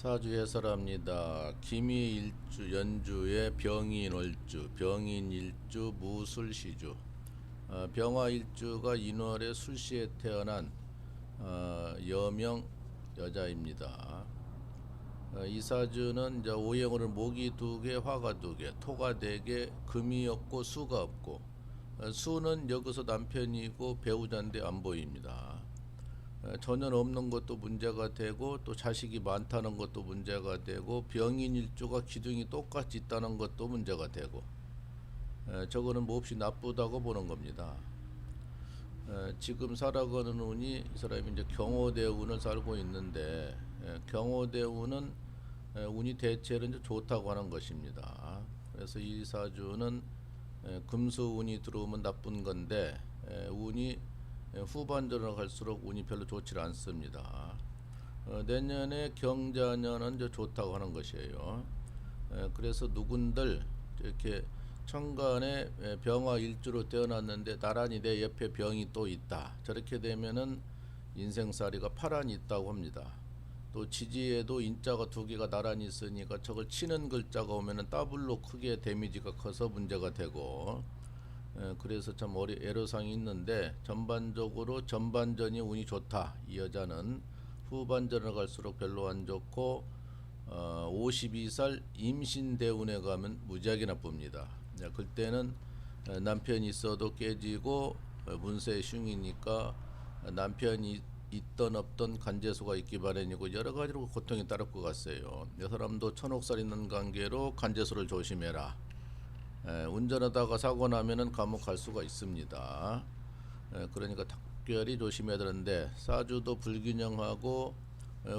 사주 해설합니다. 기미일주 연주의 병인월주, 병인일주 무술시주. 병화일주가 인월에 술시에 태어난 여명 여자입니다. 이 사주는 이제 오행으로 목이 두 개, 화가 두 개, 토가 네 개, 금이 없고 수가 없고, 수는 여기서 남편이고 배우자인데 안 보입니다. 전혀 없는 것도 문제가 되고, 또 자식이 많다는 것도 문제가 되고, 병인일주가 기둥이 똑같이 있다는 것도 문제가 되고, 저거는 몹시 나쁘다고 보는 겁니다. 지금 살아가는 운이, 이 사람이 이제 경호대운을 살고 있는데, 경호대운은 운이 대체로 이제 좋다고 하는 것입니다. 그래서 이 사주는 금수운이 들어오면 나쁜 건데, 운이 후반전으로 갈수록 운이 별로 좋지 않습니다. 내년에 경자년은 이제 좋다고 하는 것이에요. 그래서 누군들 이렇게 천간에 병화일주로 태어났는데 나란히 내 옆에 병이 또 있다. 저렇게 되면은 인생살이가 파란이 있다고 합니다. 또 지지에도 인자가 두 개가 나란히 있으니까 저걸 치는 글자가 오면은 더블로 크게 데미지가 커서 문제가 되고, 그래서 참 애로사항이 있는데, 전반적으로 전반전이 운이 좋다. 이 여자는 후반전을 갈수록 별로 안 좋고, 52살 임신대운에 가면 무지하게 나쁩니다. 그때는 남편이 있어도 깨지고, 문세 흉이니까 남편이 있던 없던 간제수가 있기 마련이고, 여러 가지로 고통이 따를 것 같아요. 이 사람도 천옥살 있는 관계로 간제수를 조심해라. 운전하다가 사고 나면은 감옥 갈 수가 있습니다. 그러니까 특별히 조심해야 되는데, 사주도 불균형하고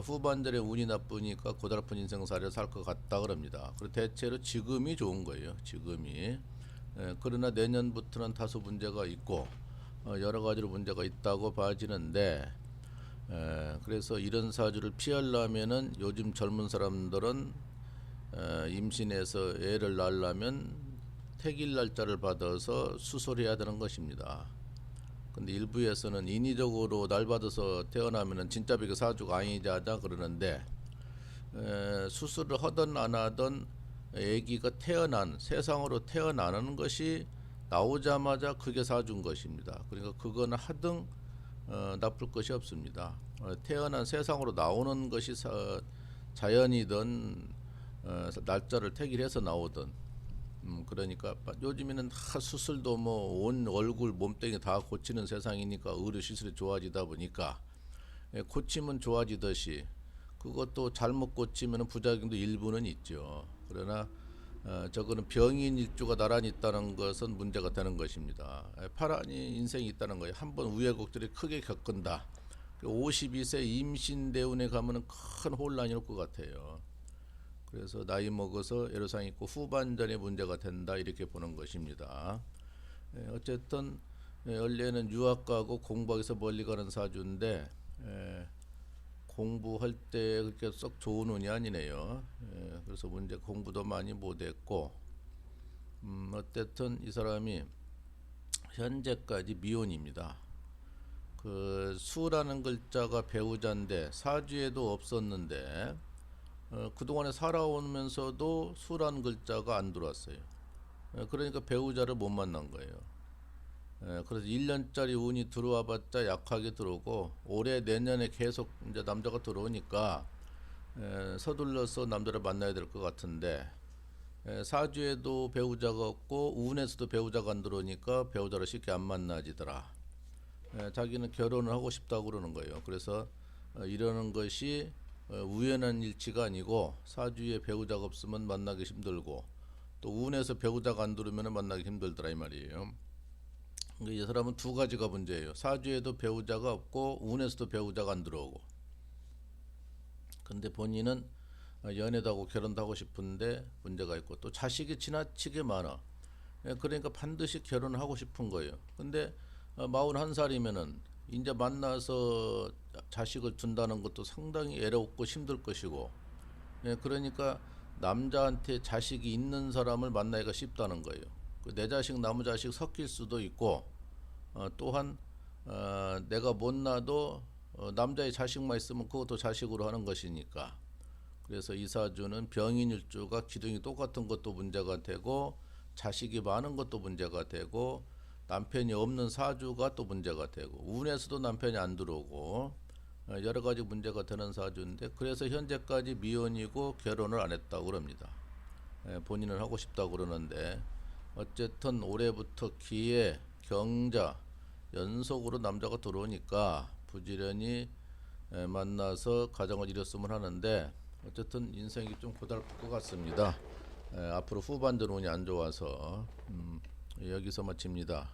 후반전에 운이 나쁘니까 고달픈 인생살이를 살 것 같다 그럽니다. 그리고 대체로 지금이 좋은 거예요. 지금이. 그러나 내년부터는 다소 문제가 있고, 여러 가지로 문제가 있다고 봐지는데, 그래서 이런 사주를 피하려면은 요즘 젊은 사람들은 임신해서 애를 낳으려면 택일 날짜를 받아서 수술해야 되는 것입니다. 근데 일부에서는 인위적으로 날 받아서 태어나면은 진짜 그 사주가 아니자다 그러는데, 수술을 하든 안 하든 아기가 세상으로 태어나는 것이 나오자마자 그게 사주인 것입니다. 그러니까 그거는 하등 나쁠 것이 없습니다. 태어난 세상으로 나오는 것이 자연이든 날짜를 택일해서 나오든, 그러니까 요즘에는 다 수술도 뭐 온 얼굴 몸뚱이 다 고치는 세상이니까 의료 시설이 좋아지다 보니까, 고치면 좋아지듯이 그것도 잘못 고치면 부작용도 일부는 있죠. 그러나 저거는 병인 일주가 나란히 있다는 것은 문제가 되는 것입니다. 파란이 인생이 있다는 거예요. 한번 우여곡절이 크게 겪은다. 52세 임신대운에 가면은 큰 혼란이 올 것 같아요. 그래서 나이 먹어서 애로사항이 있고 후반전에 문제가 된다, 이렇게 보는 것입니다. 어쨌든 원래는 유학 가고 공부하기서 멀리 가는 사주인데, 공부할 때 그렇게 썩 좋은 운이 아니네요. 그래서 문제 공부도 많이 못했고, 어쨌든 이 사람이 현재까지 미혼입니다. 그 수라는 글자가 배우자인데 사주에도 없었는데, 그동안에 살아오면서도 수라는 글자가 안 들어왔어요. 그러니까 배우자를 못 만난 거예요. 그래서 1년짜리 운이 들어와 봤자 약하게 들어오고, 올해 내년에 계속 이제 남자가 들어오니까 서둘러서 남자를 만나야 될 것 같은데, 사주에도 배우자가 없고 운에서도 배우자가 안 들어오니까 배우자를 쉽게 안 만나지더라. 자기는 결혼을 하고 싶다고 그러는 거예요. 그래서 이러는 것이 우연한 일치가 아니고, 사주에 배우자가 없으면 만나기 힘들고, 또 운에서 배우자가 안 들어오면 만나기 힘들더라, 이 말이에요. 그러니까 이 사람은 두 가지가 문제예요. 사주에도 배우자가 없고 운에서도 배우자가 안 들어오고. 근데 본인은 연애도 하고 결혼도 하고 싶은데 문제가 있고, 또 자식이 지나치게 많아. 그러니까 반드시 결혼을 하고 싶은 거예요. 근데 41살이면은 이제 만나서 자식을 둔다는 것도 상당히 애롭고 힘들 것이고, 그러니까 남자한테 자식이 있는 사람을 만나기가 쉽다는 거예요. 내 자식 남의 자식 섞일 수도 있고, 또한 내가 못 낳아도 남자의 자식만 있으면 그것도 자식으로 하는 것이니까. 그래서 이 사주는 병인일주가 기둥이 똑같은 것도 문제가 되고 자식이 많은 것도 문제가 되고 남편이 없는 사주가 또 문제가 되고 운에서도 남편이 안 들어오고 여러 가지 문제가 되는 사주인데 그래서 현재까지 미혼이고 결혼을 안 했다고 그럽니다. 본인은 하고 싶다고 그러는데 어쨌든 올해부터 기해 경자 연속으로 남자가 들어오니까 부지런히 만나서 가정을 이뤘으면 하는데 어쨌든 인생이 좀 고달플 것 같습니다. 앞으로 후반전 운이 안 좋아서 여기서 마칩니다.